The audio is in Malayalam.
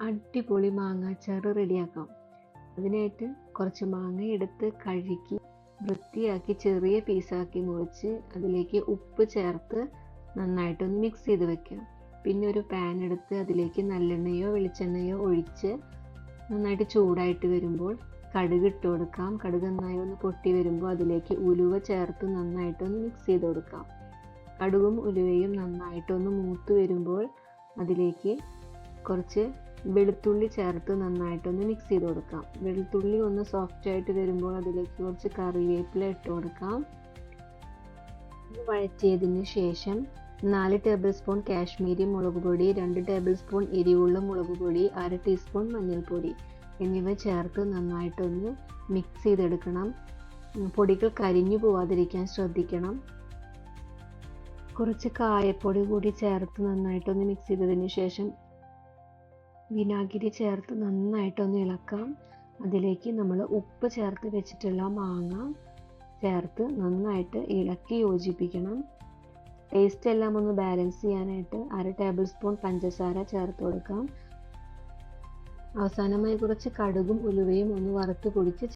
അടിപൊളി മാങ്ങാച്ചാറ് റെഡിയാക്കാം. അതിനായിട്ട് കുറച്ച് മാങ്ങ എടുത്ത് കഴുകി വൃത്തിയാക്കി ചെറിയ പീസാക്കി മുറിച്ച് അതിലേക്ക് ഉപ്പ് ചേർത്ത് നന്നായിട്ടൊന്ന് മിക്സ് ചെയ്ത് വെക്കാം. പിന്നെ ഒരു പാൻ എടുത്ത് അതിലേക്ക് നല്ലെണ്ണയോ വെളിച്ചെണ്ണയോ ഒഴിച്ച് നന്നായിട്ട് ചൂടായിട്ട് വരുമ്പോൾ കടുക് ഇട്ട് കൊടുക്കാം. കടുക് നന്നായി ഒന്ന് പൊട്ടി വരുമ്പോൾ അതിലേക്ക് ഉലുവ ചേർത്ത് നന്നായിട്ടൊന്ന് മിക്സ് ചെയ്ത് കൊടുക്കാം. കടുകും ഉലുവയും നന്നായിട്ടൊന്ന് മൂത്ത് വരുമ്പോൾ അതിലേക്ക് കുറച്ച് വെളുത്തുള്ളി ചേർത്ത് നന്നായിട്ടൊന്ന് മിക്സ് ചെയ്ത് കൊടുക്കാം. വെളുത്തുള്ളി ഒന്ന് സോഫ്റ്റ് ആയിട്ട് വരുമ്പോൾ അതിലേക്ക് കുറച്ച് കറിവേപ്പില ഇട്ട് കൊടുക്കാം. വഴറ്റിയതിന് ശേഷം 4 ടേബിൾ സ്പൂൺ കാശ്മീരി മുളക് പൊടി, 2 ടേബിൾ സ്പൂൺ എരിവുള്ള മുളക് പൊടി, 1/2 ടീസ്പൂൺ മഞ്ഞൾപ്പൊടി എന്നിവ ചേർത്ത് നന്നായിട്ടൊന്ന് മിക്സ് ചെയ്തെടുക്കണം. പൊടികൾ കരിഞ്ഞു പോവാതിരിക്കാൻ ശ്രദ്ധിക്കണം. കുറച്ച് കായപ്പൊടി കൂടി ചേർത്ത് നന്നായിട്ടൊന്ന് മിക്സ് ചെയ്തതിന് ശേഷം വിനാഗിരി ചേർത്ത് നന്നായിട്ടൊന്ന് ഇളക്കാം. അതിലേക്ക് നമ്മൾ ഉപ്പ് ചേർത്ത് വെച്ചിട്ടുള്ള മാങ്ങ ചേർത്ത് നന്നായിട്ട് ഇളക്കി യോജിപ്പിക്കണം. ടേസ്റ്റ് എല്ലാം ഒന്ന് ബാലൻസ് ചെയ്യാനായിട്ട് 1/2 ടേബിൾ സ്പൂൺ പഞ്ചസാര ചേർത്ത് കൊടുക്കാം. അവസാനമായി കുറച്ച് കടുകും ഉലുവയും ഒന്ന് വറുത്ത് പൊടിച്ച്